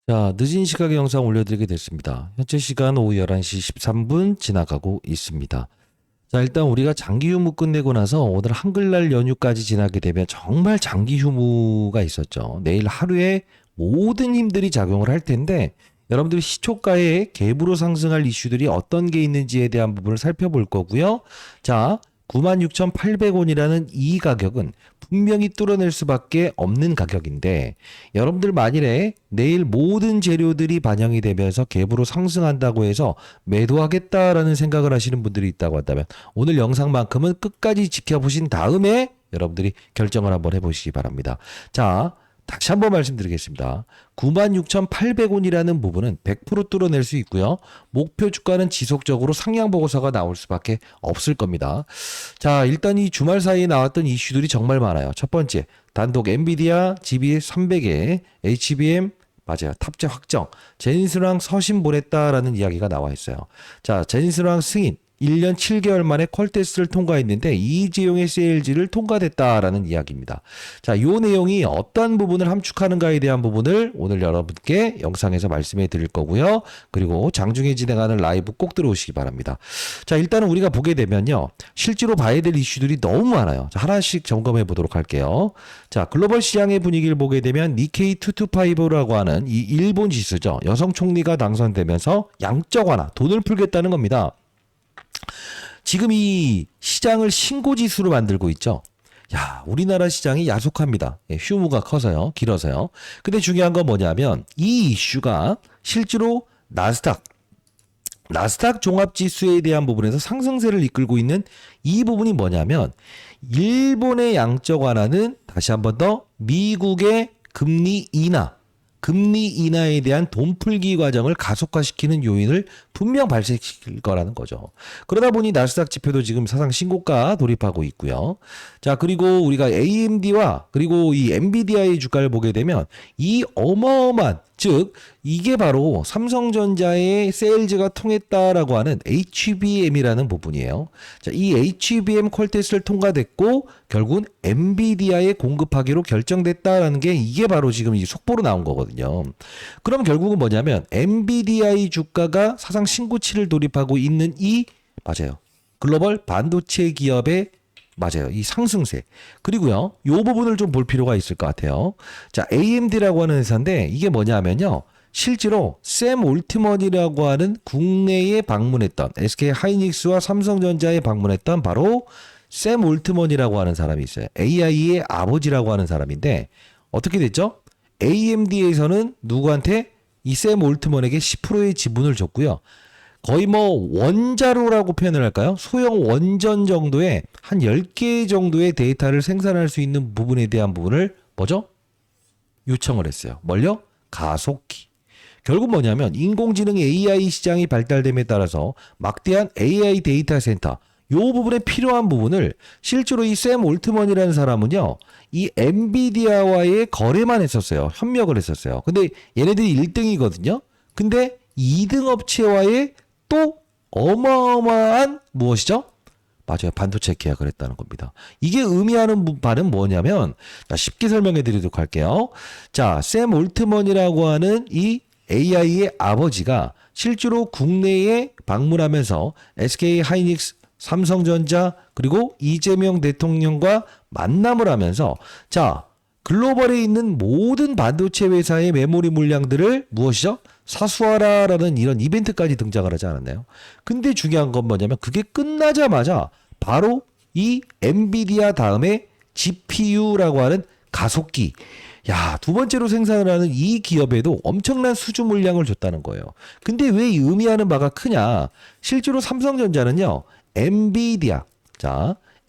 자, 늦은 시각에 영상 올려드리게 됐습니다. 현재 시간 오후 11시 13분 지나가고 있습니다. 자, 일단 우리가 장기 휴무 끝내고 나서 오늘 한글날 연휴까지 지나게 되면 정말 장기 휴무가 있었죠. 내일 하루에 모든 힘들이 작용을 할 텐데 여러분들이 시초가에 갭으로 상승할 이슈들이 어떤 게 있는지에 대한 부분을 살펴볼 거고요. 자, 96,800원이라는 이 가격은 분명히 뚫어낼 수밖에 없는 가격인데 여러분들 만일에 내일 모든 재료들이 반영이 되면서 갭으로 상승한다고 해서 매도하겠다라는 생각을 하시는 분들이 있다고 한다면 오늘 영상만큼은 끝까지 지켜보신 다음에 여러분들이 결정을 한번 해보시기 바랍니다. 자, 다시 한번 말씀드리겠습니다. 96,800원이라는 부분은 100% 뚫어낼 수 있고요. 목표 주가는 지속적으로 상향 보고서가 나올 수밖에 없을 겁니다. 자, 일단 이 주말 사이에 나왔던 이슈들이 정말 많아요. 첫 번째, 단독 엔비디아 GB300에 HBM 맞아요. 탑재 확정. 제니스랑 서신 보냈다라는 이야기가 나와 있어요. 자, 제니스랑 승인. 1년 7개월 만에 퀄테스트를 통과했는데 이재용의 세일즈를 통과됐다라는 이야기입니다. 자, 요 내용이 어떤 부분을 함축하는가에 대한 부분을 오늘 여러분께 영상에서 말씀해 드릴 거고요. 그리고 장중에 진행하는 라이브 꼭 들어오시기 바랍니다. 자, 일단은 우리가 보게 되면요. 실제로 봐야 될 이슈들이 너무 많아요. 자, 하나씩 점검해 보도록 할게요. 자, 글로벌 시장의 분위기를 보게 되면 니케이 225라고 하는 이 일본 지수죠. 여성 총리가 당선되면서 양적 완화, 돈을 풀겠다는 겁니다. 지금 이 시장을 신고지수로 만들고 있죠. 야, 우리나라 시장이 야속합니다. 예, 휴무가 커서요, 길어서요. 근데 중요한 건 뭐냐면 이 이슈가 실제로 나스닥 종합지수에 대한 부분에서 상승세를 이끌고 있는 이 부분이 뭐냐면 일본의 양적 완화는 다시 한번 더 미국의 금리 인하에 대한 돈 풀기 과정을 가속화시키는 요인을 분명 발생시킬 거라는 거죠. 그러다 보니 나스닥 지표도 지금 사상 신고가 돌입하고 있고요. 자, 그리고 우리가 AMD와 그리고 이 엔비디아의 주가를 보게 되면 이 어마어마한 즉 이게 바로 삼성전자의 세일즈가 통했다라고 하는 HBM이라는 부분이에요. 자, 이 HBM 퀄테스트를 통과됐고 결국은 엔비디아에 공급하기로 결정됐다라는 게 이게 바로 지금 이 속보로 나온 거거든요. 그럼 결국은 뭐냐면 엔비디아의 주가가 사상 신고치를 돌입하고 있는 이 맞아요. 글로벌 반도체 기업의 맞아요. 이 상승세. 그리고요. 요 부분을 좀 볼 필요가 있을 것 같아요. 자, AMD라고 하는 회사인데 이게 뭐냐면요. 실제로 샘 올트먼이라고 하는 국내에 방문했던 SK 하이닉스와 삼성전자에 방문했던 바로 샘 올트먼이라고 하는 사람이 있어요. AI의 아버지라고 하는 사람인데 어떻게 됐죠? AMD에서는 누구한테 이 샘 올트먼에게 10%의 지분을 줬고요. 거의 뭐 원자로라고 표현을 할까요? 소형 원전 정도의 한 10개 정도의 데이터를 생산할 수 있는 부분에 대한 부분을 뭐죠? 요청을 했어요. 뭘요? 가속기. 결국 뭐냐면 인공지능 AI 시장이 발달됨에 따라서 막대한 AI 데이터 센터 요 부분에 필요한 부분을 실제로 이 샘 올트먼이라는 사람은요. 이 엔비디아와의 거래만 했었어요. 협력을 했었어요. 근데 얘네들이 1등이거든요. 근데 2등 업체와의 또 어마어마한 무엇이죠? 맞아요. 반도체 계약을 했다는 겁니다. 이게 의미하는 바는 뭐냐면 쉽게 설명해 드리도록 할게요. 자, 샘 올트먼이라고 하는 이 AI의 아버지가 실제로 국내에 방문하면서 SK 하이닉스, 삼성전자 그리고 이재명 대통령과 만남을 하면서 자, 글로벌에 있는 모든 반도체 회사의 메모리 물량들을 무엇이죠? 사수하라라는 이런 이벤트까지 등장을 하지 않았나요? 근데 중요한 건 뭐냐면 그게 끝나자마자 바로 이 엔비디아 다음에 GPU라고 하는 가속기. 야, 두 번째로 생산을 하는 이 기업에도 엄청난 수주 물량을 줬다는 거예요. 근데 왜 의미하는 바가 크냐? 실제로 삼성전자는요,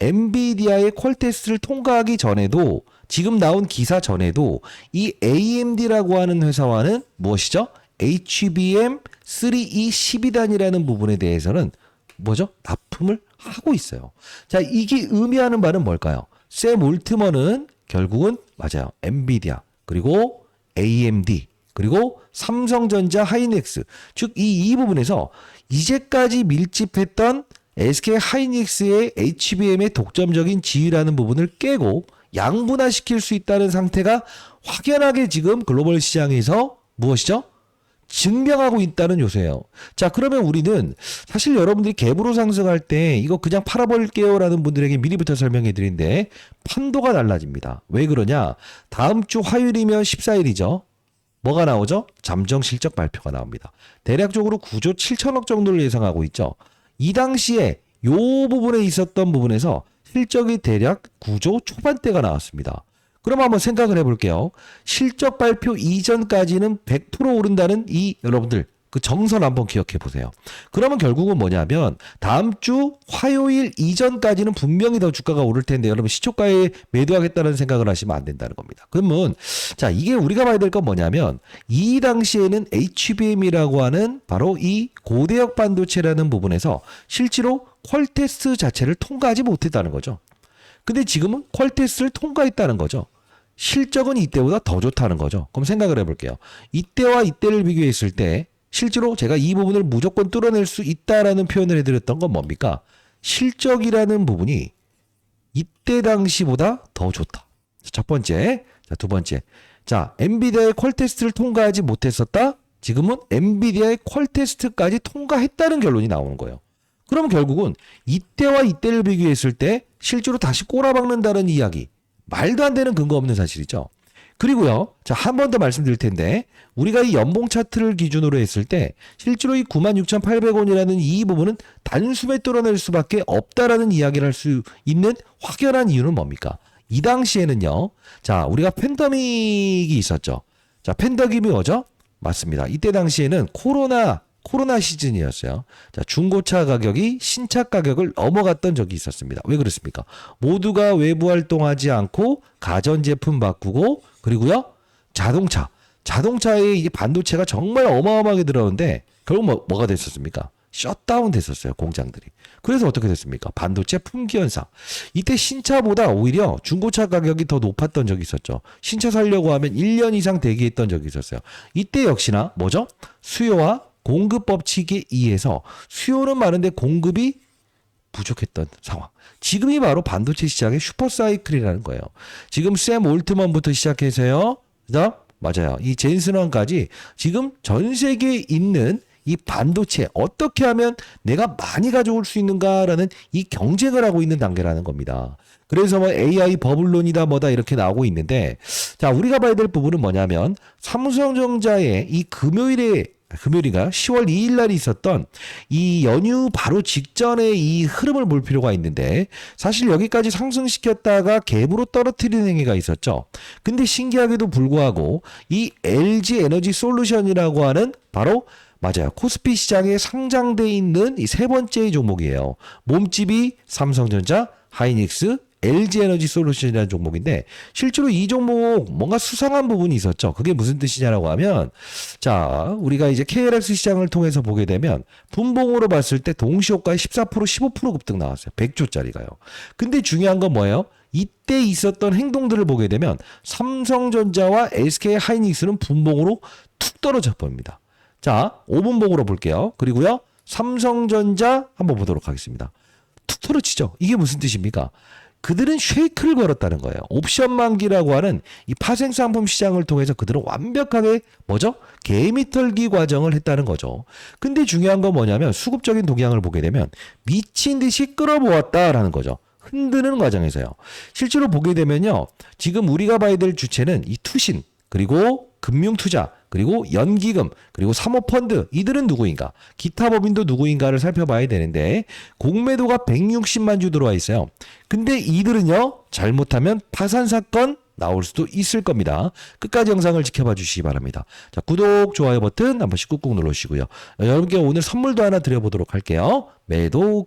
엔비디아의 퀄테스트를 통과하기 전에도 지금 나온 기사 전에도 이 AMD라고 하는 회사와는 무엇이죠? HBM 3E 12단이라는 부분에 대해서는 뭐죠? 납품을 하고 있어요. 자, 이게 의미하는 바는 뭘까요? 샘 올트먼은 결국은 맞아요. 엔비디아 그리고 AMD 그리고 삼성전자 하이닉스 즉 이 부분에서 이제까지 밀집했던 SK 하이닉스의 HBM의 독점적인 지위라는 부분을 깨고 양분화시킬 수 있다는 상태가 확연하게 지금 글로벌 시장에서 무엇이죠? 증명하고 있다는 요소예요. 자, 그러면 우리는 사실 여러분들이 갭으로 상승할 때 이거 그냥 팔아버릴게요 라는 분들에게 미리부터 설명해 드린데 판도가 달라집니다. 왜 그러냐? 다음 주 화요일이면 14일이죠. 뭐가 나오죠? 잠정 실적 발표가 나옵니다. 대략적으로 9조 7천억 정도를 예상하고 있죠. 이 당시에 요 부분에 있었던 부분에서 실적이 대략 9조 초반대가 나왔습니다. 그럼 한번 생각을 해볼게요. 실적 발표 이전까지는 100% 오른다는 이 여러분들 그 정선 한번 기억해 보세요. 그러면 결국은 뭐냐면 다음 주 화요일 이전까지는 분명히 더 주가가 오를 텐데 여러분 시초가에 매도하겠다는 생각을 하시면 안 된다는 겁니다. 그러면 자, 이게 우리가 봐야 될 건 뭐냐면 이 당시에는 HBM이라고 하는 바로 이 고대역 반도체라는 부분에서 실제로 퀄 테스트 자체를 통과하지 못했다는 거죠. 근데 지금은 퀄 테스트를 통과했다는 거죠. 실적은 이때보다 더 좋다는 거죠. 그럼 생각을 해볼게요. 이때와 이때를 비교했을 때 실제로 제가 이 부분을 무조건 뚫어낼 수 있다라는 표현을 해드렸던 건 뭡니까? 실적이라는 부분이 이때 당시보다 더 좋다. 첫 번째. 자, 두 번째. 자, 엔비디아의 퀄 테스트를 통과하지 못했었다. 지금은 엔비디아의 퀄 테스트까지 통과했다는 결론이 나오는 거예요. 그럼 결국은 이때와 이때를 비교했을 때 실제로 다시 꼬라박는다는 이야기. 말도 안 되는 근거 없는 사실이죠. 그리고요. 자, 한 번 더 말씀드릴 텐데 우리가 이 연봉 차트를 기준으로 했을 때 실제로 이 96,800원이라는 이 부분은 단숨에 뚫어낼 수밖에 없다라는 이야기를 할 수 있는 확연한 이유는 뭡니까? 이 당시에는요. 자, 우리가 팬데믹이 있었죠. 자, 팬데믹이 뭐죠? 맞습니다. 이때 당시에는 코로나 시즌이었어요. 자, 중고차 가격이 신차 가격을 넘어갔던 적이 있었습니다. 왜 그렇습니까? 모두가 외부 활동하지 않고 가전제품 바꾸고 그리고요. 자동차에 이 반도체가 정말 어마어마하게 들어오는데 결국 뭐가 됐었습니까? 셧다운 됐었어요. 공장들이. 그래서 어떻게 됐습니까? 반도체 품귀 현상. 이때 신차보다 오히려 중고차 가격이 더 높았던 적이 있었죠. 신차 사려고 하면 1년 이상 대기했던 적이 있었어요. 이때 역시나 뭐죠? 수요와 공급 법칙에 의해서 수요는 많은데 공급이 부족했던 상황. 지금이 바로 반도체 시장의 슈퍼사이클이라는 거예요. 지금 샘 올트먼부터 시작해서요. 그다음 맞아요. 이 젠슨왕까지 지금 전 세계에 있는 이 반도체 어떻게 하면 내가 많이 가져올 수 있는가라는 이 경쟁을 하고 있는 단계라는 겁니다. 그래서 뭐 AI 버블론이다 뭐다 이렇게 나오고 있는데 자, 우리가 봐야 될 부분은 뭐냐면 삼성전자의 이 금요일인가 10월 2일 날이 있었던 이 연휴 바로 직전에 이 흐름을 볼 필요가 있는데 사실 여기까지 상승시켰다가 갭으로 떨어뜨리는 행위가 있었죠. 근데 신기하게도 불구하고 이 LG 에너지 솔루션이라고 하는 바로 맞아요. 코스피 시장에 상장돼 있는 이 세 번째 종목이에요. 몸집이 삼성전자, 하이닉스, LG 에너지 솔루션이라는 종목인데 실제로 이 종목 뭔가 수상한 부분이 있었죠. 그게 무슨 뜻이냐라고 하면 자, 우리가 이제 KLX 시장을 통해서 보게 되면 분봉으로 봤을 때 동시호가에 14% 15% 급등 나왔어요. 100조짜리가요. 근데 중요한 건 뭐예요? 이때 있었던 행동들을 보게 되면 삼성전자와 SK 하이닉스는 분봉으로 툭 떨어져 버립니다. 자, 5분봉으로 볼게요. 그리고요. 삼성전자 한번 보도록 하겠습니다. 툭 떨어지죠. 이게 무슨 뜻입니까? 그들은 쉐이크를 걸었다는 거예요. 옵션 만기라고 하는 이 파생 상품 시장을 통해서 그들은 완벽하게 뭐죠? 개미 털기 과정을 했다는 거죠. 근데 중요한 건 뭐냐면 수급적인 동향을 보게 되면 미친 듯이 끌어모았다라는 거죠. 흔드는 과정에서요. 실제로 보게 되면요. 지금 우리가 봐야 될 주체는 이 투신 그리고 금융투자 그리고 연기금 그리고 사모펀드 이들은 누구인가 기타 법인도 누구인가를 살펴봐야 되는데 공매도가 160만 주 들어와 있어요. 근데 이들은요 잘못하면 파산 사건 나올 수도 있을 겁니다. 끝까지 영상을 지켜봐 주시기 바랍니다. 자, 구독 좋아요 버튼 한 번씩 꾹꾹 눌러주시고요. 여러분께 오늘 선물도 하나 드려보도록 할게요. 매도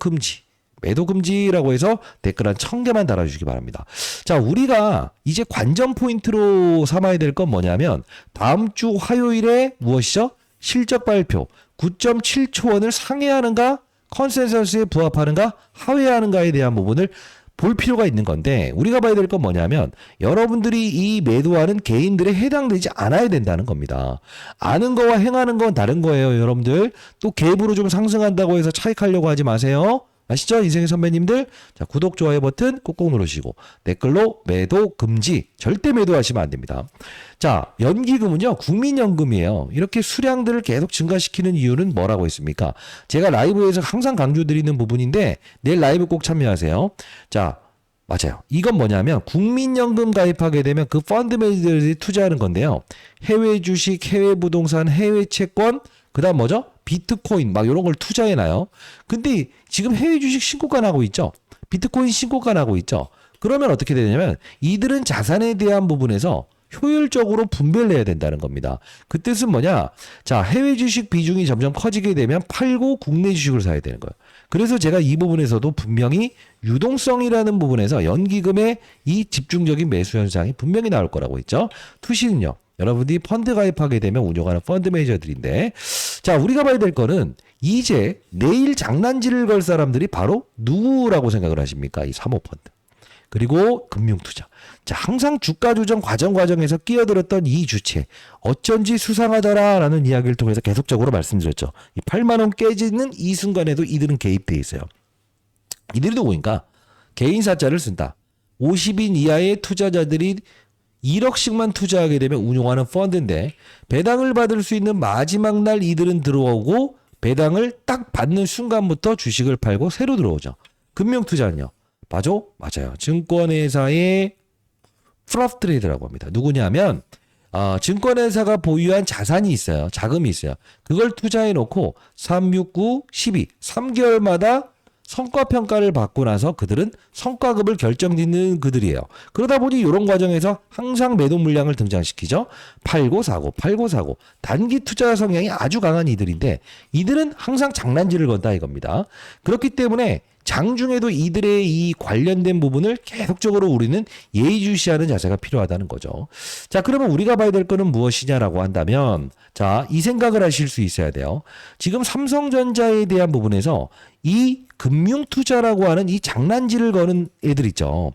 금지라고 해서 댓글 한 1000개만 달아주시기 바랍니다. 자, 우리가 이제 관전 포인트로 삼아야 될 건 뭐냐면 다음 주 화요일에 무엇이죠? 실적 발표 9.7조 원을 상회하는가 컨센서스에 부합하는가 하회하는가에 대한 부분을 볼 필요가 있는 건데 우리가 봐야 될 건 뭐냐면 여러분들이 이 매도하는 개인들에 해당되지 않아야 된다는 겁니다. 아는 거와 행하는 건 다른 거예요. 여러분들 또 갭으로 좀 상승한다고 해서 차익하려고 하지 마세요. 아시죠? 인생의 선배님들. 자, 구독, 좋아요 버튼 꾹꾹 누르시고 댓글로 매도 금지. 절대 매도하시면 안 됩니다. 자, 연기금은요. 국민연금이에요. 이렇게 수량들을 계속 증가시키는 이유는 뭐라고 했습니까? 제가 라이브에서 항상 강조드리는 부분인데 내일 라이브 꼭 참여하세요. 자, 맞아요. 이건 뭐냐면 국민연금 가입하게 되면 그 펀드 매니저들이 투자하는 건데요. 해외 주식, 해외 부동산, 해외 채권, 그다음 뭐죠? 비트코인 막 이런 걸 투자해놔요. 근데 지금 해외 주식 신고가 나고 있죠. 비트코인 신고가 나고 있죠. 그러면 어떻게 되냐면 이들은 자산에 대한 부분에서 효율적으로 분배를 해야 된다는 겁니다. 그 뜻은 뭐냐? 자, 해외 주식 비중이 점점 커지게 되면 팔고 국내 주식을 사야 되는 거예요. 그래서 제가 이 부분에서도 분명히 유동성이라는 부분에서 연기금의 이 집중적인 매수 현상이 분명히 나올 거라고 했죠. 투시는요. 여러분들이 펀드 가입하게 되면 운용하는 펀드 매니저들인데, 자, 우리가 봐야 될 거는 이제 내일 장난질을 걸 사람들이 바로 누구라고 생각을 하십니까? 이 사모펀드. 그리고 금융투자. 자, 항상 주가 조정 과정에서 끼어들었던 이 주체. 어쩐지 수상하더라라는 이야기를 통해서 계속적으로 말씀드렸죠. 이 8만 원 깨지는 이 순간에도 이들은 개입돼 있어요. 이들이 누구인가? 개인 사자를 쓴다. 50인 이하의 투자자들이 1억씩만 투자하게 되면 운용하는 펀드인데 배당을 받을 수 있는 마지막 날 이들은 들어오고 배당을 딱 받는 순간부터 주식을 팔고 새로 들어오죠. 금융투자는요. 맞아요. 증권회사의 프롭 트레이드라고 합니다. 누구냐면 증권회사가 보유한 자산이 있어요. 자금이 있어요. 그걸 투자해 놓고 3, 6, 9, 12 3개월마다 성과평가를 받고 나서 그들은 성과급을 결정짓는 그들이에요. 그러다 보니 이런 과정에서 항상 매도 물량을 등장시키죠. 팔고 사고. 단기 투자 성향이 아주 강한 이들인데 이들은 항상 장난질을 건다 이겁니다. 그렇기 때문에 장중에도 이들의 이 관련된 부분을 계속적으로 우리는 예의주시하는 자세가 필요하다는 거죠. 자, 그러면 우리가 봐야 될 거는 무엇이냐라고 한다면, 자, 이 생각을 하실 수 있어야 돼요. 지금 삼성전자에 대한 부분에서 이 금융투자라고 하는 이 장난질을 거는 애들 있죠.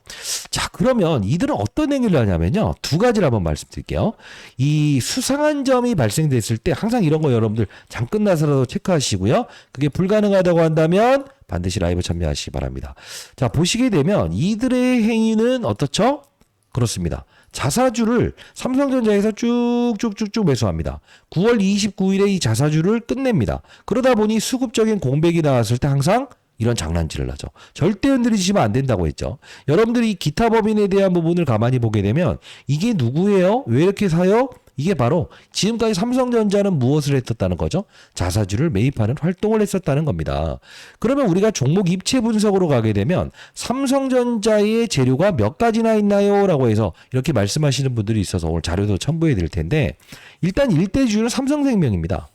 자, 그러면 이들은 어떤 행위를 하냐면요. 두 가지를 한번 말씀드릴게요. 이 수상한 점이 발생됐을 때 항상 이런 거 여러분들 잠깐 나서라도 체크하시고요. 그게 불가능하다고 한다면 반드시 라이브 참여하시기 바랍니다. 자, 보시게 되면 이들의 행위는 어떻죠? 그렇습니다. 자사주를 삼성전자에서 쭉쭉쭉쭉 매수합니다. 9월 29일에 이 자사주를 끝냅니다. 그러다 보니 수급적인 공백이 나왔을 때 항상 이런 장난질을 하죠. 절대 흔들리시면 안 된다고 했죠. 여러분들이 이 기타 법인에 대한 부분을 가만히 보게 되면 이게 누구예요? 왜 이렇게 사요? 이게 바로 지금까지 삼성전자는 무엇을 했었다는 거죠? 자사주를 매입하는 활동을 했었다는 겁니다. 그러면 우리가 종목 입체 분석으로 가게 되면 삼성전자의 재료가 몇 가지나 있나요? 라고 해서 이렇게 말씀하시는 분들이 있어서 오늘 자료도 첨부해 드릴 텐데 일단 일대주주는 삼성생명입니다.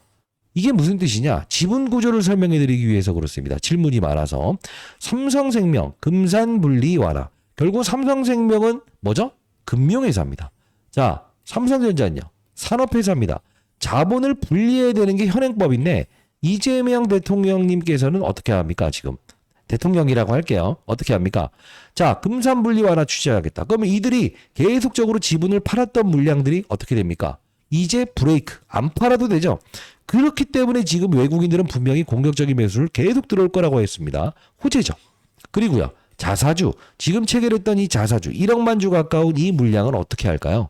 이게 무슨 뜻이냐? 지분 구조를 설명해 드리기 위해서 그렇습니다. 질문이 많아서. 삼성생명, 금산분리 완화. 결국 삼성생명은 뭐죠? 금융회사입니다. 자, 삼성전자는요. 산업회사입니다. 자본을 분리해야 되는 게 현행법인데 이재명 대통령님께서는 어떻게 합니까? 지금 대통령이라고 할게요. 어떻게 합니까? 자, 금산분리 완화 취재하겠다. 그러면 이들이 계속적으로 지분을 팔았던 물량들이 어떻게 됩니까? 이제 브레이크. 안 팔아도 되죠. 그렇기 때문에 지금 외국인들은 분명히 공격적인 매수를 계속 들어올 거라고 했습니다. 호재죠. 그리고요. 자사주. 지금 체결했던 이 자사주 1억만 주 가까운 이 물량을 어떻게 할까요?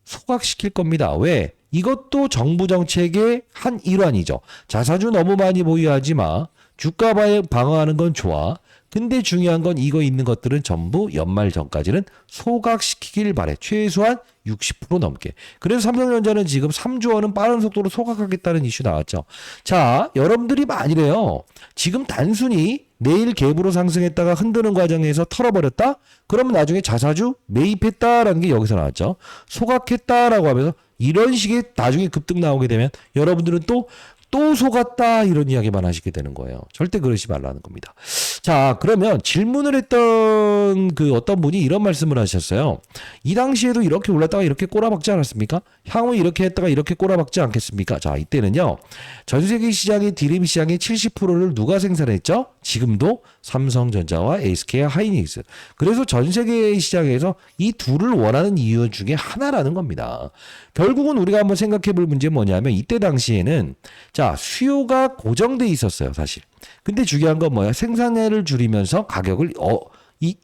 소각시킬 겁니다. 왜? 이것도 정부 정책의 한 일환이죠. 자사주 너무 많이 보유하지 마. 주가 방어하는 건 좋아. 근데 중요한 건 이거 있는 것들은 전부 연말 전까지는 소각시키길 바래. 최소한 60% 넘게. 그래서 삼성전자는 지금 3조 원은 빠른 속도로 소각하겠다는 이슈 나왔죠. 자, 여러분들이 만일에요. 지금 단순히 내일 갭으로 상승했다가 흔드는 과정에서 털어버렸다? 그러면 나중에 자사주 매입했다라는 게 여기서 나왔죠. 소각했다라고 하면서 이런 식의 나중에 급등 나오게 되면 여러분들은 또 속았다 이런 이야기만 하시게 되는 거예요. 절대 그러지 말라는 겁니다. 자, 그러면 질문을 했던 그 어떤 분이 이런 말씀을 하셨어요. 이 당시에도 이렇게 올랐다가 이렇게 꼬라박지 않았습니까? 향후 이렇게 했다가 이렇게 꼬라박지 않겠습니까? 자, 이때는요. 전 세계 시장의 디램 시장의 70%를 누가 생산했죠? 지금도 삼성전자와 SK 하이닉스. 그래서 전 세계 시장에서 이 둘을 원하는 이유 중에 하나라는 겁니다. 결국은 우리가 한번 생각해 볼 문제는 뭐냐면 이때 당시에는 자, 수요가 고정돼 있었어요, 사실. 근데 중요한 건 뭐야? 생산량을 줄이면서 가격을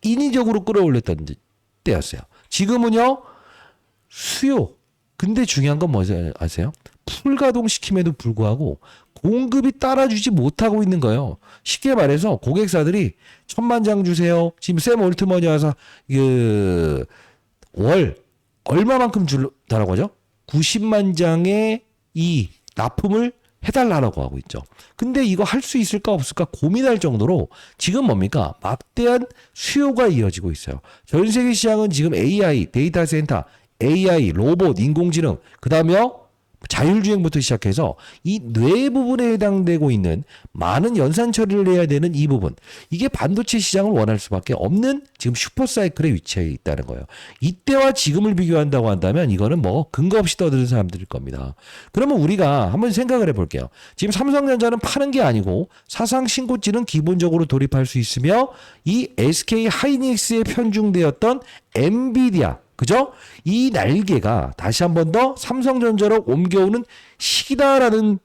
인위적으로 끌어올렸던 때였어요. 지금은요, 수요. 근데 중요한 건 뭐지 아세요? 풀가동시킴에도 불구하고 공급이 따라주지 못하고 있는 거예요. 쉽게 말해서 고객사들이 1,000만 장 주세요. 지금 샘 올트먼이 와서 월 얼마만큼 줄다라고 하죠? 90만 장의 이 납품을 해달라고 하고 있죠. 근데 이거 할 수 있을까 없을까 고민할 정도로 지금 뭡니까? 막대한 수요가 이어지고 있어요. 전 세계 시장은 지금 AI, 데이터 센터, AI, 로봇, 인공지능, 그 다음에요. 자율주행부터 시작해서 이 뇌 부분에 해당되고 있는 많은 연산 처리를 해야 되는 이 부분, 이게 반도체 시장을 원할 수밖에 없는 지금 슈퍼사이클에 위치해 있다는 거예요. 이때와 지금을 비교한다고 한다면 이거는 뭐 근거 없이 떠드는 사람들일 겁니다. 그러면 우리가 한번 생각을 해볼게요. 지금 삼성전자는 파는 게 아니고 사상 신고치는 기본적으로 돌입할 수 있으며 이 SK 하이닉스에 편중되었던 엔비디아, 그죠? 이 날개가 다시 한 번 더 삼성전자로 옮겨오는 시기다라는,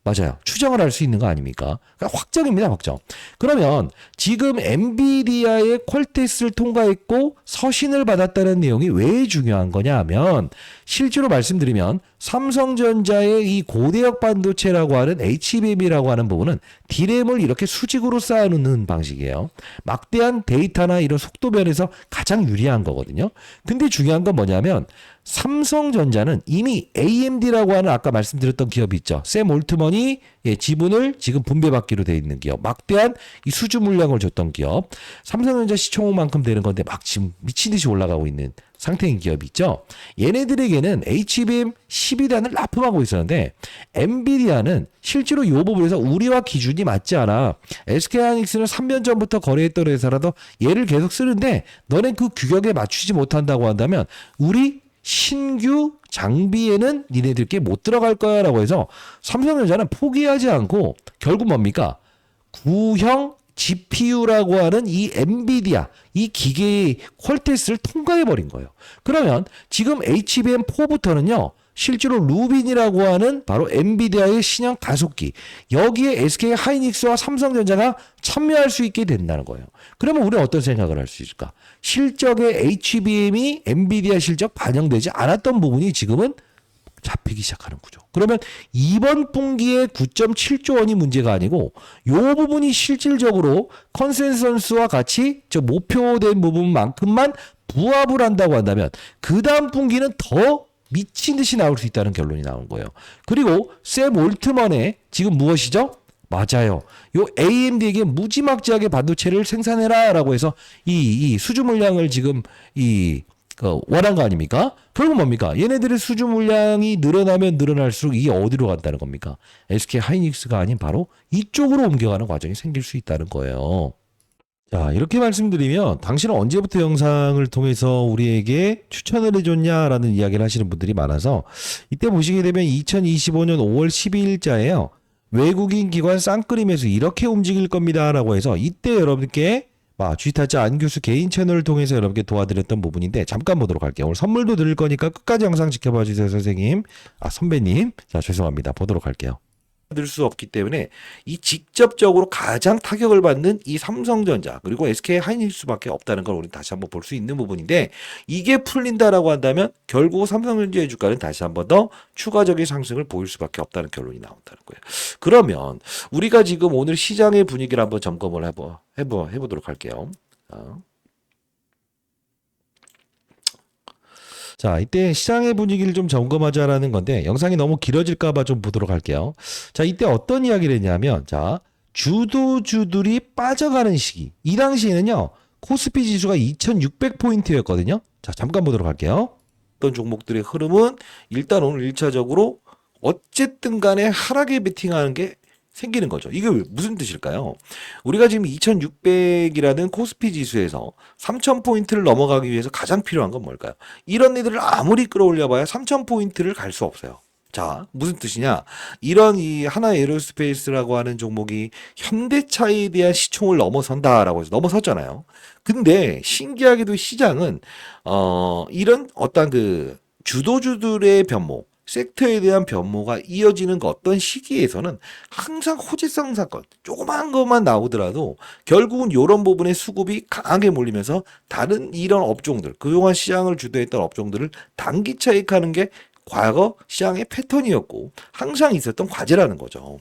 맞아요, 추정을 할 수 있는 거 아닙니까? 그러니까 확정입니다, 확정. 그러면 지금 엔비디아의 퀄테스트를 통과했고 서신을 받았다는 내용이 왜 중요한 거냐 하면, 실제로 말씀드리면 삼성전자의 이 고대역 반도체라고 하는 HBM이라고 하는 부분은 D램을 이렇게 수직으로 쌓아놓는 방식이에요. 막대한 데이터나 이런 속도 면에서 가장 유리한 거거든요. 근데 중요한 건 뭐냐면 삼성전자는 이미 AMD라고 하는 아까 말씀드렸던 기업이 있죠. 샘 올트먼이 지분을 지금 분배받기로 돼 있는 기업. 막대한 이 수주 물량을 줬던 기업. 삼성전자 시총만큼 되는 건데 막 지금 미친 듯이 올라가고 있는 상태인 기업이 있죠. 얘네들에게는 HBM 12단을 납품하고 있었는데 엔비디아는 실제로 이 부분에서 우리와 기준이 맞지 않아. SK하이닉스는 3년 전부터 거래했던 회사라도 얘를 계속 쓰는데 너네 그 규격에 맞추지 못한다고 한다면 우리 신규 장비에는 니네들께 못 들어갈 거야 라고 해서 삼성전자는 포기하지 않고 결국 뭡니까? 구형 GPU라고 하는 이 엔비디아, 이 기계의 퀄테스트를 통과해버린 거예요. 그러면 지금 HBM4부터는요, 실제로 루빈이라고 하는 바로 엔비디아의 신형 가속기, 여기에 SK 하이닉스와 삼성전자가 참여할 수 있게 된다는 거예요. 그러면 우리는 어떤 생각을 할 수 있을까? 실적의 HBM이 엔비디아 실적 반영되지 않았던 부분이 지금은 잡히기 시작하는 구조. 그러면 이번 분기에 9.7조 원이 문제가 아니고 이 부분이 실질적으로 컨센서스와 같이 저 목표된 부분만큼만 부합을 한다고 한다면 그 다음 분기는 더 미친 듯이 나올 수 있다는 결론이 나온 거예요. 그리고 샘 올트먼의 지금 무엇이죠? 맞아요. 요 AMD에게 무지막지하게 반도체를 생산해라라고 해서 이 수주 물량을 지금 원한 거 아닙니까? 결국 뭡니까? 얘네들의 수주 물량이 늘어나면 늘어날수록 이게 어디로 간다는 겁니까? SK 하이닉스가 아닌 바로 이쪽으로 옮겨가는 과정이 생길 수 있다는 거예요. 자, 이렇게 말씀드리면 당신은 언제부터 영상을 통해서 우리에게 추천을 해줬냐라는 이야기를 하시는 분들이 많아서 이때 보시게 되면 2025년 5월 12일자에요. 외국인 기관 쌍끌임에서 이렇게 움직일 겁니다라고 해서 이때 여러분께 G타짜 안교수 개인 채널을 통해서 여러분께 도와드렸던 부분인데 잠깐 보도록 할게요. 오늘 선물도 드릴 거니까 끝까지 영상 지켜봐 주세요, 선생님. 선배님. 자, 죄송합니다. 보도록 할게요. 들 수 없기 때문에 이 직접적으로 가장 타격을 받는 이 삼성전자 그리고 SK 하이닉스밖에 없다는 걸 우리 다시 한번 볼 수 있는 부분인데 이게 풀린다라고 한다면 결국 삼성전자의 주가는 다시 한번 더 추가적인 상승을 보일 수밖에 없다는 결론이 나온다는 거예요. 그러면 우리가 지금 오늘 시장의 분위기를 한번 점검을 해보도록 할게요. 자, 이때 시장의 분위기를 좀 점검하자라는 건데 영상이 너무 길어질까봐 좀 보도록 할게요. 자, 이때 어떤 이야기를 했냐면 자, 주도주들이 빠져가는 시기. 이 당시에는요. 코스피 지수가 2600포인트였거든요. 자, 잠깐 보도록 할게요. 어떤 종목들의 흐름은 일단 오늘 1차적으로 어쨌든 간에 하락에 베팅하는 게 생기는 거죠. 이게 무슨 뜻일까요? 우리가 지금 2600이라는 코스피 지수에서 3000포인트를 넘어가기 위해서 가장 필요한 건 뭘까요? 이런 애들을 아무리 끌어올려봐야 3000포인트를 갈 수 없어요. 자, 무슨 뜻이냐? 이런 이 하나 에어로스페이스라고 하는 종목이 현대차에 대한 시총을 넘어선다라고 해서 넘어섰잖아요. 근데 신기하게도 시장은 이런 어떤 그 주도주들의 변모, 섹터에 대한 변모가 이어지는 그 어떤 시기에서는 항상 호재성 사건, 조그만 것만 나오더라도 결국은 이런 부분에 수급이 강하게 몰리면서 다른 이런 업종들, 그동안 시장을 주도했던 업종들을 단기 차익하는 게 과거 시장의 패턴이었고 항상 있었던 과제라는 거죠.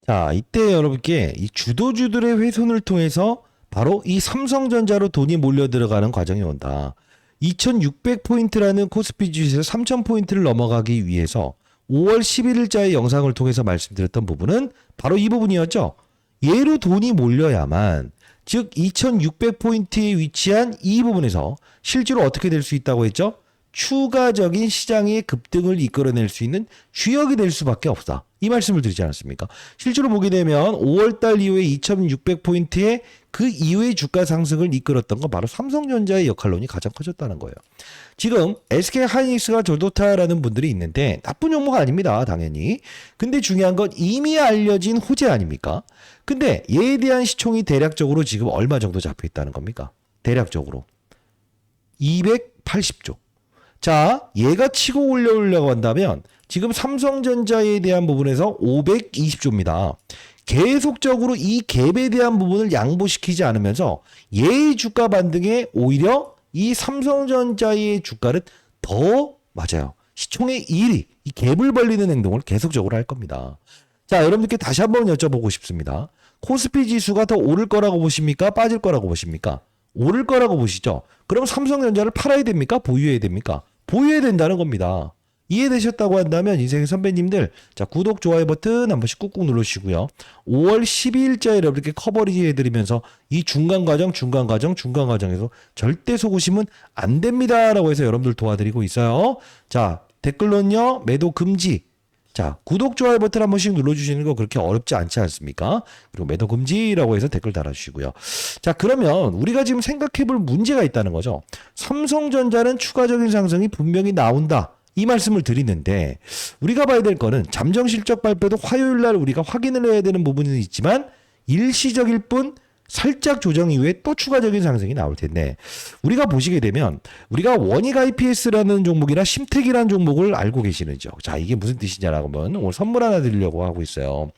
자, 이때 여러분께 이 주도주들의 훼손을 통해서 바로 이 삼성전자로 돈이 몰려 들어가는 과정이 온다. 2600포인트라는 코스피 지수에서 3000포인트를 넘어가기 위해서 5월 11일자의 영상을 통해서 말씀드렸던 부분은 바로 이 부분이었죠. 얘로 돈이 몰려야만, 즉 2600포인트에 위치한 이 부분에서 실제로 어떻게 될 수 있다고 했죠? 추가적인 시장의 급등을 이끌어낼 수 있는 주역이 될 수밖에 없다. 이 말씀을 드리지 않았습니까? 실제로 보게 되면 5월달 이후에 2600포인트의 그 이후의 주가 상승을 이끌었던 건 바로 삼성전자의 역할론이 가장 커졌다는 거예요. 지금 SK하이닉스가 좋다라는 분들이 있는데 나쁜 종목 아닙니다. 당연히. 근데 중요한 건 이미 알려진 호재 아닙니까? 근데 얘에 대한 시총이 대략적으로 지금 얼마 정도 잡혀 있다는 겁니까? 대략적으로 280조. 자, 얘가 치고 올려오려고 한다면 지금 삼성전자에 대한 부분에서 520조입니다. 계속적으로 이 갭에 대한 부분을 양보시키지 않으면서 얘의 주가 반등에 오히려 이 삼성전자의 주가는 더 맞아요. 시총의 1위, 이 갭을 벌리는 행동을 계속적으로 할 겁니다. 자, 여러분들께 다시 한번 여쭤보고 싶습니다. 코스피 지수가 더 오를 거라고 보십니까? 빠질 거라고 보십니까? 오를 거라고 보시죠. 그럼 삼성전자를 팔아야 됩니까? 보유해야 됩니까? 보유해야 된다는 겁니다. 이해되셨다고 한다면 인생의 선배님들, 자, 구독, 좋아요 버튼 한 번씩 꾹꾹 누르시고요. 5월 12일자에 여러분께 커버리지 해드리면서 이 중간과정에서 절대 속으시면 안 됩니다라고 해서 여러분들 도와드리고 있어요. 자, 댓글론요, 매도 금지. 자, 구독, 좋아요 버튼 한 번씩 눌러주시는 거 그렇게 어렵지 않지 않습니까? 그리고 매도 금지라고 해서 댓글 달아주시고요. 자, 그러면 우리가 지금 생각해볼 문제가 있다는 거죠. 삼성전자는 추가적인 상승이 분명히 나온다. 이 말씀을 드리는데 우리가 봐야 될 거는 잠정실적 발표도 화요일 날 우리가 확인을 해야 되는 부분은 있지만 일시적일 뿐 살짝 조정 이후에 또 추가적인 상승이 나올 텐데 우리가 보시게 되면 우리가 원익 IPS라는 종목이나 심택이라는 종목을 알고 계시는죠. 자, 이게 무슨 뜻이냐라고 하면 오늘 선물 하나 드리려고 하고 있어요.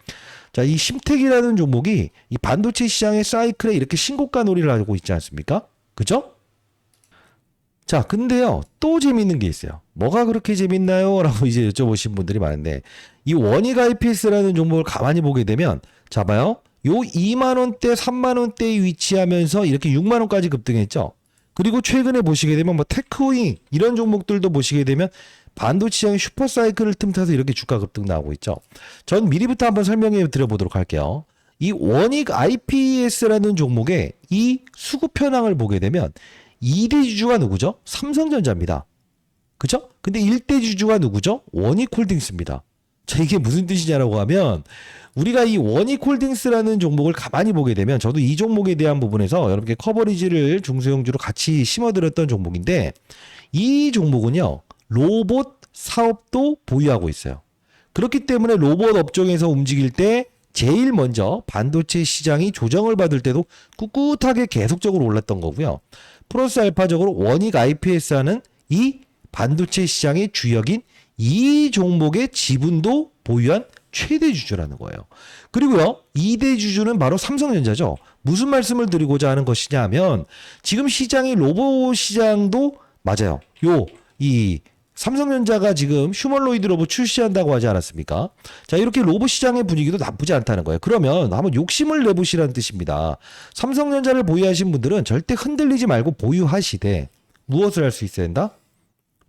자, 이 심택이라는 종목이 이 반도체 시장의 사이클에 이렇게 신고가 놀이를 하고 있지 않습니까? 그죠? 자, 근데요, 또 재밌는 게 있어요. 뭐가 그렇게 재밌나요? 라고 이제 여쭤보신 분들이 많은데, 이 원익 IPS라는 종목을 가만히 보게 되면, 자, 봐요. 요 2만원대, 3만원대에 위치하면서 이렇게 6만원까지 급등했죠. 그리고 최근에 보시게 되면, 뭐, 테크윙, 이런 종목들도 보시게 되면, 반도체 시장의 슈퍼사이클을 틈타서 이렇게 주가 급등 나오고 있죠. 전 미리부터 한번 설명해 드려보도록 할게요. 이 원익 IPS라는 종목의 이 수급 현황을 보게 되면, 2대 주주가 누구죠? 삼성전자입니다. 그죠? 근데 1대 주주가 누구죠? 원익홀딩스입니다. 자, 이게 무슨 뜻이냐라고 하면 우리가 이 원익홀딩스라는 종목을 가만히 보게 되면 저도 이 종목에 대한 부분에서 여러분께 커버리지를 중소형주로 같이 심어드렸던 종목인데 이 종목은요. 로봇 사업도 보유하고 있어요. 그렇기 때문에 로봇 업종에서 움직일 때 제일 먼저 반도체 시장이 조정을 받을 때도 꿋꿋하게 계속적으로 올랐던 거고요. 플러스 알파적으로 원익 IPS하는 이 반도체 시장의 주역인 이 종목의 지분도 보유한 최대 주주라는 거예요. 그리고요, 2대 주주는 바로 삼성전자죠. 무슨 말씀을 드리고자 하는 것이냐 하면 지금 시장이 로봇 시장도 맞아요. 이 삼성전자가 지금 휴머노이드 로봇 출시한다고 하지 않았습니까? 자, 이렇게 로봇 시장의 분위기도 나쁘지 않다는 거예요. 그러면 한번 욕심을 내보시라는 뜻입니다. 삼성전자를 보유하신 분들은 절대 흔들리지 말고 보유하시되 무엇을 할 수 있어야 된다?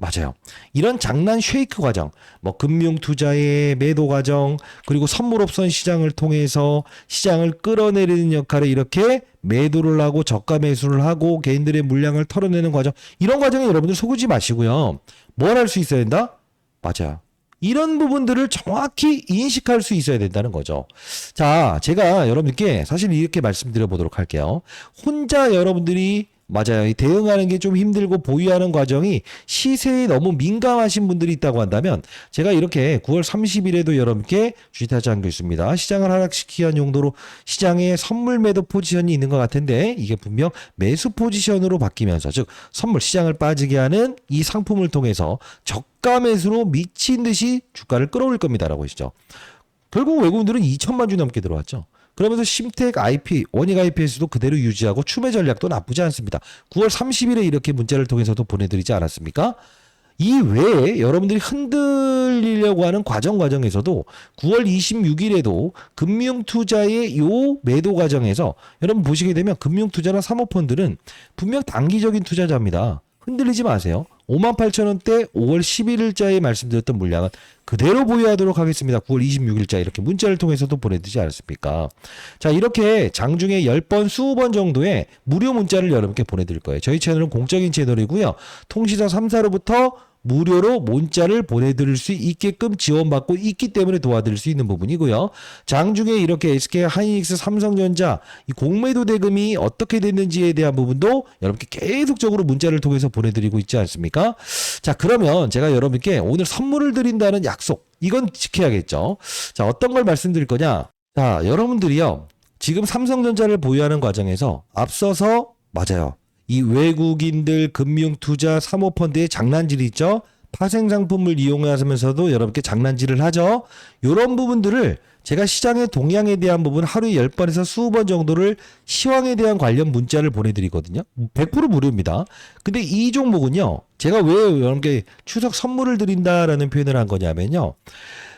맞아요. 이런 장난 쉐이크 과정, 뭐 금융 투자의 매도 과정, 그리고 선물옵션 시장을 통해서 시장을 끌어내리는 역할을 이렇게 매도를 하고 저가 매수를 하고 개인들의 물량을 털어내는 과정, 이런 과정에 여러분들 속지 마시고요. 뭘 할 수 있어야 된다? 맞아요. 이런 부분들을 정확히 인식할 수 있어야 된다는 거죠. 자, 제가 여러분께 사실 이렇게 말씀드려 보도록 할게요. 혼자 여러분들이 맞아요. 이 대응하는 게 좀 힘들고 보유하는 과정이 시세에 너무 민감하신 분들이 있다고 한다면 제가 이렇게 9월 30일에도 여러분께 주식타자 안겨 있습니다. 시장을 하락시키기 위한 용도로 시장에 선물 매도 포지션이 있는 것 같은데 이게 분명 매수 포지션으로 바뀌면서 즉 선물 시장을 빠지게 하는 이 상품을 통해서 저가 매수로 미친 듯이 주가를 끌어올릴 겁니다라고 하시죠. 결국 외국인들은 2천만 주 넘게 들어왔죠. 그러면서 심텍 IP, 원익 IPS도 그대로 유지하고 추매 전략도 나쁘지 않습니다. 9월 30일에 이렇게 문자를 통해서도 보내드리지 않았습니까? 이 외에 여러분들이 흔들리려고 하는 과정에서도 9월 26일에도 금융투자의 요 매도 과정에서 여러분 보시게 되면 금융투자나 사모펀드는 분명 단기적인 투자자입니다. 흔들리지 마세요. 58,000원대 5월 11일자에 말씀드렸던 물량은 그대로 보유하도록 하겠습니다. 9월 26일자 이렇게 문자를 통해서도 보내드리지 않았습니까? 자, 이렇게 장중에 10번, 20번 정도의 무료 문자를 여러분께 보내드릴 거예요. 저희 채널은 공적인 채널이고요. 통신사 3사로부터 무료로 문자를 보내드릴 수 있게끔 지원받고 있기 때문에 도와드릴 수 있는 부분이고요. 장중에 이렇게 SK 하이닉스, 삼성전자 이 공매도 대금이 어떻게 됐는지에 대한 부분도 여러분께 계속적으로 문자를 통해서 보내드리고 있지 않습니까? 자, 그러면 제가 여러분께 오늘 선물을 드린다는 약속 이건 지켜야겠죠. 자, 어떤 걸 말씀드릴 거냐? 자, 여러분들이요 지금 삼성전자를 보유하는 과정에서 앞서서 맞아요. 이 외국인들 금융투자 사모펀드의 장난질이 있죠. 파생상품을 이용하면서도 여러분께 장난질을 하죠. 이런 부분들을 제가 시장의 동향에 대한 부분 하루에 10번에서 20번 정도를 시황에 대한 관련 문자를 보내드리거든요. 100% 무료입니다. 근데 이 종목은요. 제가 왜 여러분께 추석 선물을 드린다라는 표현을 한 거냐면요.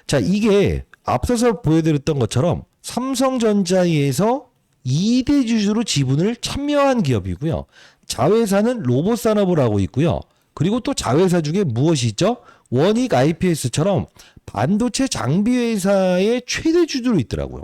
자, 이게 앞서서 보여드렸던 것처럼 삼성전자에서 2대 주주로 지분을 참여한 기업이고요. 자회사는 로봇산업을 하고 있고요. 그리고 또 자회사 중에 무엇이 있죠? 원익 IPS처럼 반도체 장비 회사의 최대 주주로 있더라고요.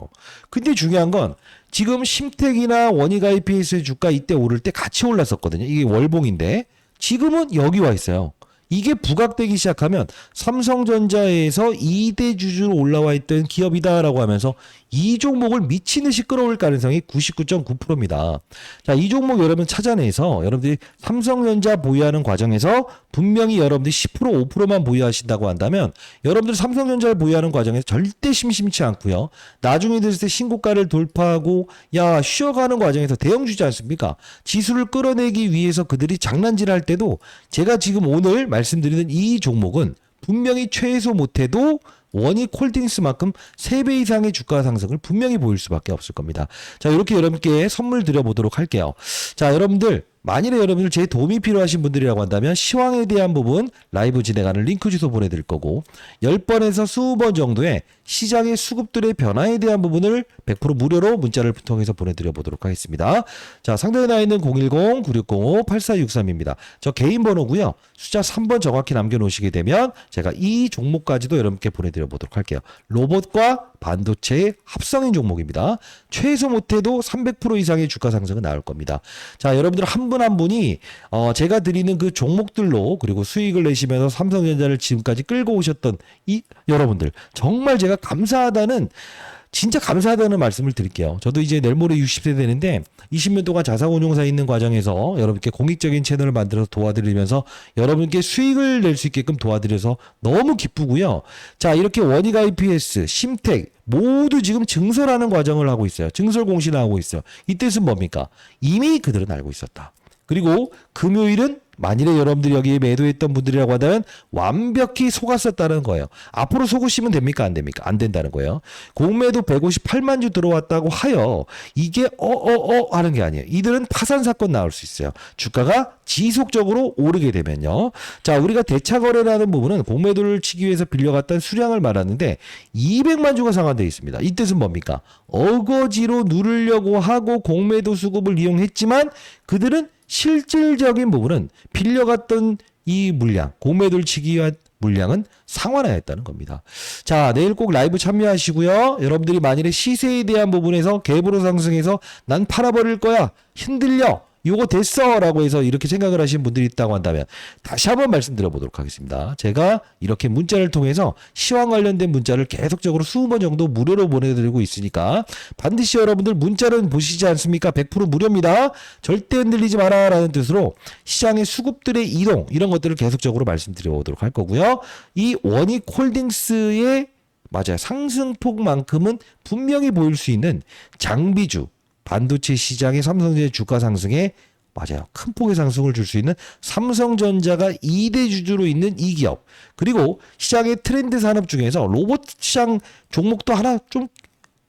근데 중요한 건 지금 심텍이나 원익 IPS의 주가 이때 오를 때 같이 올랐었거든요. 이게 월봉인데 지금은 여기 와 있어요. 이게 부각되기 시작하면 삼성전자에서 2대 주주로 올라와 있던 기업이다라고 하면서 이 종목을 미친 듯이 끌어올 가능성이 99.9%입니다. 자, 이 종목 여러분 찾아내서 여러분들이 삼성전자 보유하는 과정에서 분명히 여러분들이 10% 5%만 보유하신다고 한다면 여러분들 삼성전자를 보유하는 과정에서 절대 심심치 않고요. 나중에 됐을 때 신고가를 돌파하고 야 쉬어가는 과정에서 대형주지 않습니까? 지수를 끌어내기 위해서 그들이 장난질할 때도 제가 지금 오늘 말씀드리는 이 종목은 분명히 최소 못해도 원익 홀딩스만큼 3배 이상의 주가 상승을 분명히 보일 수밖에 없을 겁니다. 자, 이렇게 여러분께 선물 드려보도록 할게요. 자, 여러분들 만일에 여러분들 제 도움이 필요하신 분들이라고 한다면 시황에 대한 부분 라이브 진행하는 링크 주소 보내드릴 거고 10번에서 20번 정도의 시장의 수급들의 변화에 대한 부분을 100% 무료로 문자를 통해서 보내드려 보도록 하겠습니다. 자, 상단에 나와 있는 010-9605-8463입니다. 저 개인 번호고요. 숫자 3번 정확히 남겨놓으시게 되면 제가 이 종목까지도 여러분께 보내드려 보도록 할게요. 로봇과 반도체의 합성인 종목입니다. 최소 못해도 300% 이상의 주가 상승은 나올 겁니다. 자, 여러분들 한 분 한 분이 제가 드리는 그 종목들로 그리고 수익을 내시면서 삼성전자를 지금까지 끌고 오셨던 이 여러분들 정말 제가 진짜 감사하다는 말씀을 드릴게요. 저도 이제 내일 모레 60세 되는데 20년 동안 자산운용사에 있는 과정에서 여러분께 공익적인 채널을 만들어서 도와드리면서 여러분께 수익을 낼 수 있게끔 도와드려서 너무 기쁘고요. 자, 이렇게 원익 IPS, 심텍 모두 지금 증설하는 과정을 하고 있어요. 증설 공시를 하고 있어요. 이 뜻은 뭡니까? 이미 그들은 알고 있었다. 그리고 금요일은 만일에 여러분들이 여기에 매도했던 분들이라고 하다면 완벽히 속았었다는 거예요. 앞으로 속으시면 됩니까? 안 됩니까? 안 된다는 거예요. 공매도 158만 주 들어왔다고 하여 이게 하는 게 아니에요. 이들은 파산 사건 나올 수 있어요. 주가가 지속적으로 오르게 되면요. 자, 우리가 대차 거래라는 부분은 공매도를 치기 위해서 빌려갔던 수량을 말하는데 200만 주가 상환되어 있습니다. 이 뜻은 뭡니까? 어거지로 누르려고 하고 공매도 수급을 이용했지만 그들은 실질적인 부분은 빌려갔던 이 물량, 공매도를 치기 위한 물량은 상환하였다는 겁니다. 자, 내일 꼭 라이브 참여하시고요. 여러분들이 만일에 시세에 대한 부분에서 갭으로 상승해서 난 팔아버릴 거야. 흔들려. 요거 됐어라고 해서 이렇게 생각을 하시는 분들이 있다고 한다면 다시 한번 말씀드려 보도록 하겠습니다. 제가 이렇게 문자를 통해서 시황 관련된 문자를 계속적으로 20번 정도 무료로 보내드리고 있으니까 반드시 여러분들 문자는 보시지 않습니까? 100% 무료입니다. 절대 흔들리지 마라 라는 뜻으로 시장의 수급들의 이동 이런 것들을 계속적으로 말씀드려 보도록 할 거고요. 이 원익홀딩스의 맞아요. 상승폭만큼은 분명히 보일 수 있는 장비주, 반도체 시장의 삼성전자 주가 상승에 맞아요. 큰 폭의 상승을 줄 수 있는 삼성전자가 2대 주주로 있는 이 기업. 그리고 시장의 트렌드 산업 중에서 로봇 시장 종목도 하나 좀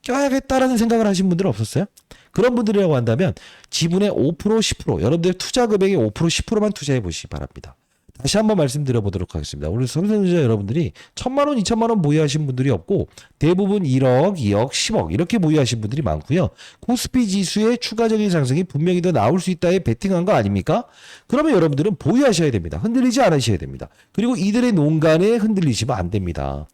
껴야겠다라는 생각을 하신 분들은 없었어요? 그런 분들이라고 한다면 지분의 5%, 10% 여러분들의 투자 금액의 5%, 10%만 투자해 보시기 바랍니다. 다시 한번 말씀드려 보도록 하겠습니다. 우리 삼성전자 여러분들이 1,000만 원, 2,000만 원 모의하신 분들이 없고 대부분 1억, 2억, 10억 이렇게 모의하신 분들이 많고요. 코스피 지수의 추가적인 상승이 분명히 더 나올 수 있다에 베팅한 거 아닙니까? 그러면 여러분들은 보유하셔야 됩니다. 흔들리지 않으셔야 됩니다. 그리고 이들의 농간에 흔들리시면 안 됩니다.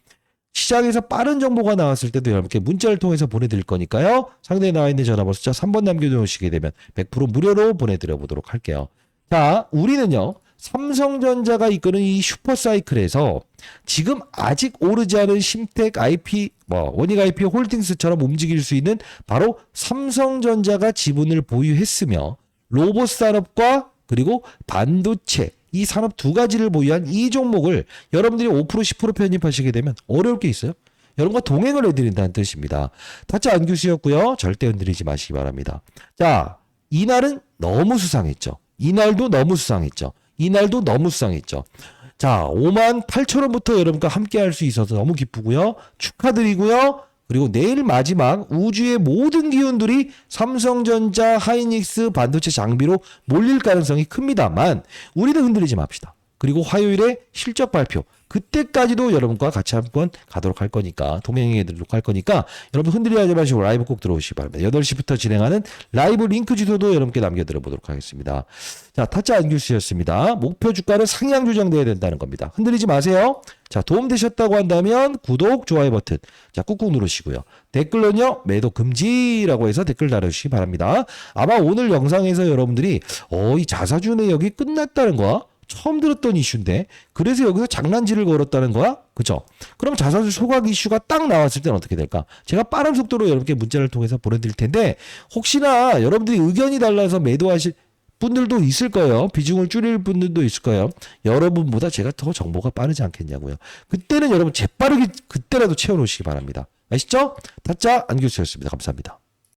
시장에서 빠른 정보가 나왔을 때도 여러분께 문자를 통해서 보내드릴 거니까요. 상대에 나와 있는 전화번호 숫자 3번 남겨놓으시게 되면 100% 무료로 보내드려 보도록 할게요. 자, 우리는요. 삼성전자가 이끄는 이 슈퍼사이클에서 지금 아직 오르지 않은 심텍 IP, 원익 IP 홀딩스처럼 움직일 수 있는 바로 삼성전자가 지분을 보유했으며 로봇 산업과 그리고 반도체 이 산업 두 가지를 보유한 이 종목을 여러분들이 5% 10% 편입하시게 되면 어려울 게 있어요? 여러분과 동행을 해드린다는 뜻입니다. 타짜 안규수였고요. 절대 흔들리지 마시기 바랍니다. 자, 이날은 너무 수상했죠. 이날도 너무 수상했죠. 이날도 너무 수상했죠. 자, 58,000원부터 여러분과 함께 할 수 있어서 너무 기쁘고요. 축하드리고요. 그리고 내일 마지막 우주의 모든 기운들이 삼성전자, 하이닉스, 반도체 장비로 몰릴 가능성이 큽니다만 우리는 흔들리지 맙시다. 그리고 화요일에 실적 발표 그때까지도 여러분과 같이 한번 가도록 할 거니까 동행해 드리도록 할 거니까 여러분 흔들리지 마시고 라이브 꼭 들어오시기 바랍니다. 8시부터 진행하는 라이브 링크 주소도 여러분께 남겨드려 보도록 하겠습니다. 자, 타짜 안규수였습니다. 목표 주가는 상향 조정돼야 된다는 겁니다. 흔들리지 마세요. 자, 도움되셨다고 한다면 구독, 좋아요 버튼 자 꾹꾹 누르시고요. 댓글은요 매도 금지라고 해서 댓글 달아주시기 바랍니다. 아마 오늘 영상에서 여러분들이 이 자사주 내역이 끝났다는 거야? 처음 들었던 이슈인데 그래서 여기서 장난질을 걸었다는 거야? 그죠? 그럼 자사주 소각 이슈가 딱 나왔을 때는 어떻게 될까? 제가 빠른 속도로 여러분께 문자를 통해서 보내드릴 텐데 혹시나 여러분들이 의견이 달라서 매도하실 분들도 있을 거예요. 비중을 줄일 분들도 있을 거예요. 여러분보다 제가 더 정보가 빠르지 않겠냐고요. 그때는 여러분 재빠르게 그때라도 채워놓으시기 바랍니다. 아시죠? 타짜 안교수였습니다. 감사합니다.